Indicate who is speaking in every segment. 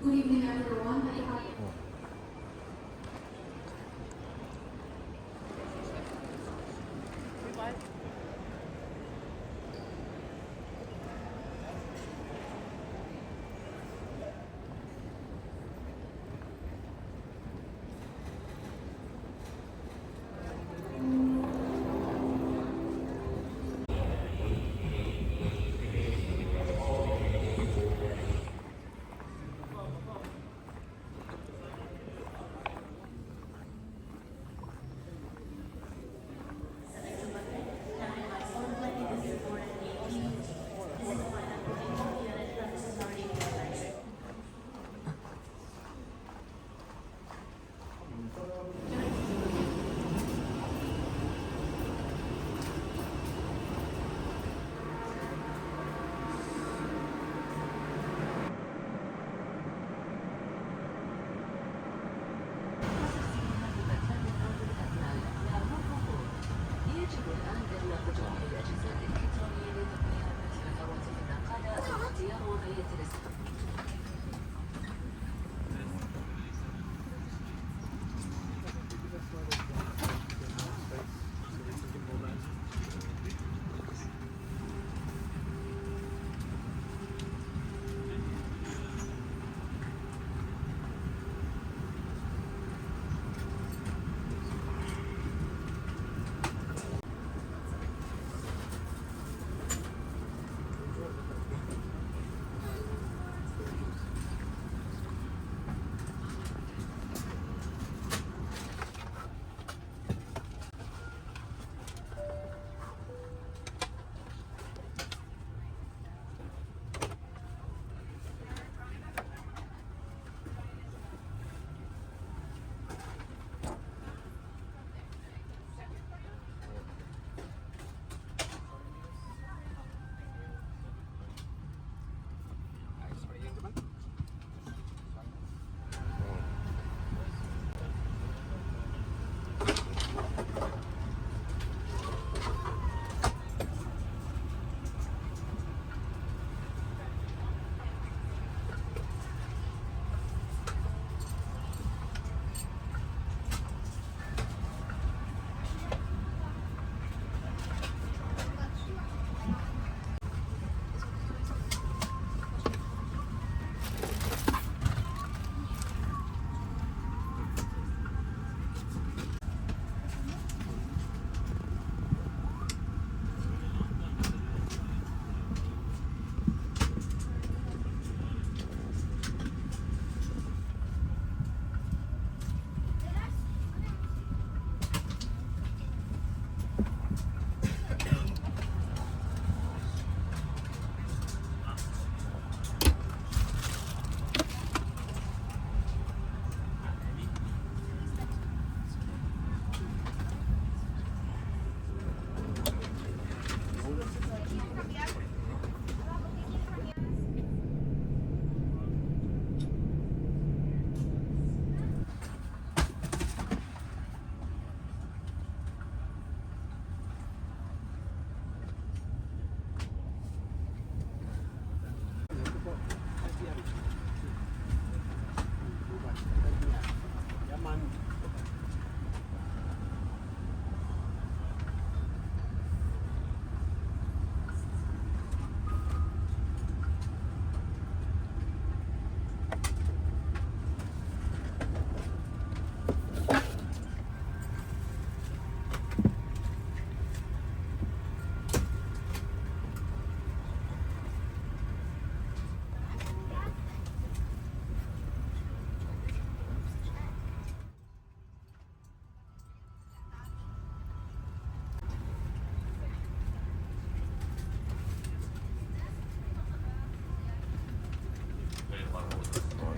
Speaker 1: Good evening, everyone.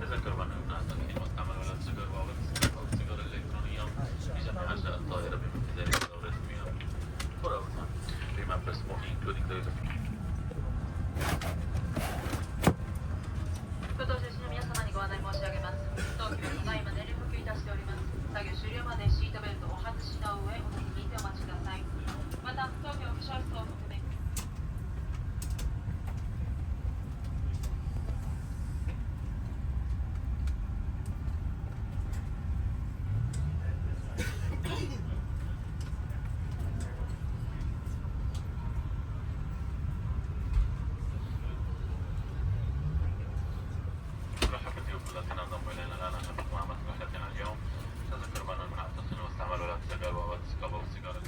Speaker 2: تذكر أننا تقديم العمل على الصغر وأو الصغر الإلكترونية بجميع أجزاء الطائرة بما في ذلك الألغوريثمية مراوغة Remember smoking including the
Speaker 3: ご搭乗士の皆様にご案内申し上げます。当機はただいま燃料補給いたしております。作業終了までシートベルトをお外しの上、お席にいてお待ちください。また、当機オフィシャルストを含め
Speaker 2: التي ننضم إلينا الآن عشان تكون مع مسرحيتنا اليوم. تذكر بأن المعتصمين واستعملوا لا السيجار وسكبوا السيجارة.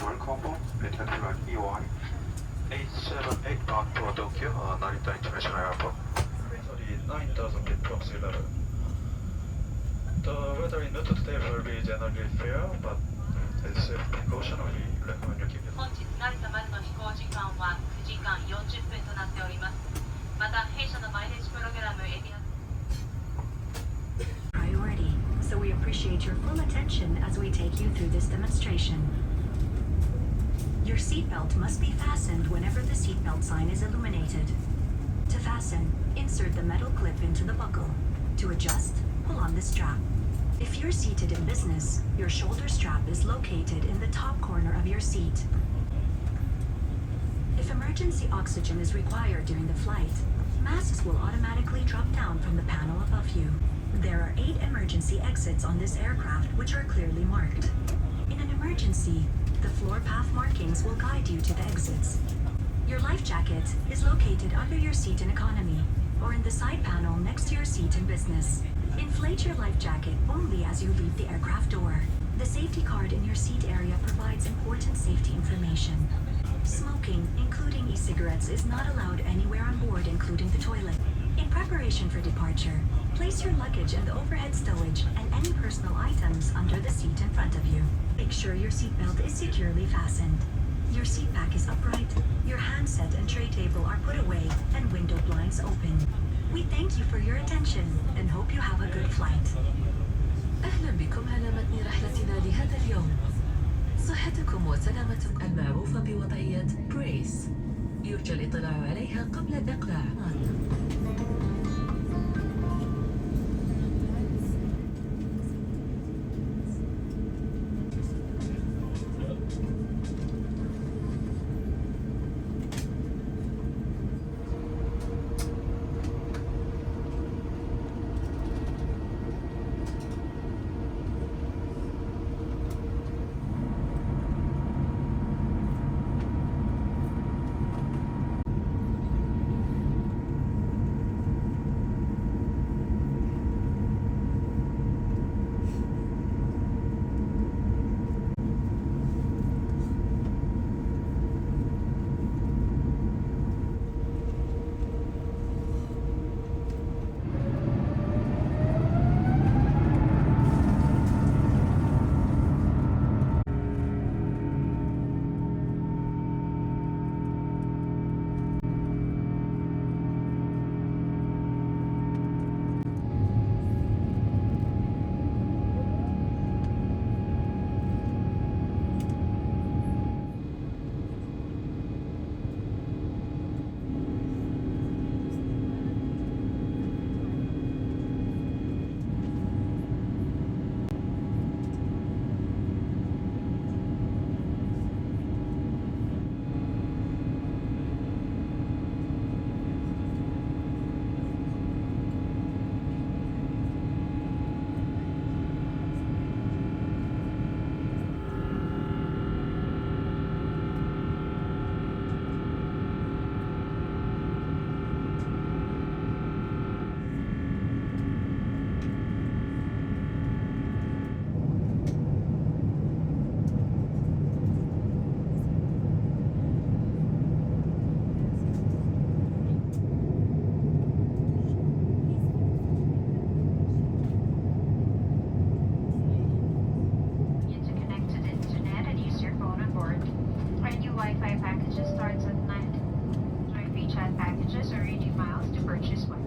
Speaker 1: Welcome, return flight EY 878 bound for Tokyo, Narita International Airport. Sorry, 9,000 feet from sea level. The weather in Noto today will be generally fair, but as a precaution, we recommend you keep it.
Speaker 3: 本日成田までの飛行時間は9時間40分となっております。また弊社のマイレージプログラムエビア
Speaker 4: priority, so we appreciate your full attention as we take you through this demonstration. Your seatbelt must be fastened whenever the seatbelt sign is illuminated. To fasten, insert the metal clip into the buckle. To adjust, pull on the strap. If you're seated in business, your shoulder strap is located in the top corner of your seat. If emergency oxygen is required during the flight, masks will automatically drop down from the panel above you. There are 8 emergency exits on this aircraft which are clearly marked. In an emergency, the floor path markings will guide you to the exits. Your life jacket is located under your seat in economy or in the side panel next to your seat in business. Inflate your life jacket only as you leave the aircraft door. The safety card in your seat area provides important safety information. Smoking, including e-cigarettes, is not allowed anywhere on board, including the toilet. In preparation for departure, place your luggage in the overhead stowage and any personal items under the seat in front of you. Make sure your seatbelt is securely fastened. Your seat back is upright, your handset and tray table are put away, and window blinds open. We thank you for your attention and hope you have a good flight.
Speaker 5: أهلا بكم على متن رحلتنا لهذا اليوم. صحتكم وسلامتكم المعروفة بوضعية بريس يرجى الاطلاع عليها قبل الإقلاع.
Speaker 3: add packages or redeem miles to purchase one.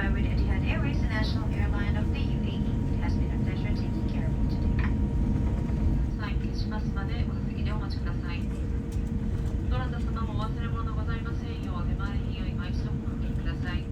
Speaker 3: fly with Etihad Airways, the national airline of the UAE. It has been a pleasure taking care of you today. サイン消しますまでお続きでお待ちください。どなた様もお忘れ物のございませんよう、出前品を今一度ご確認ください。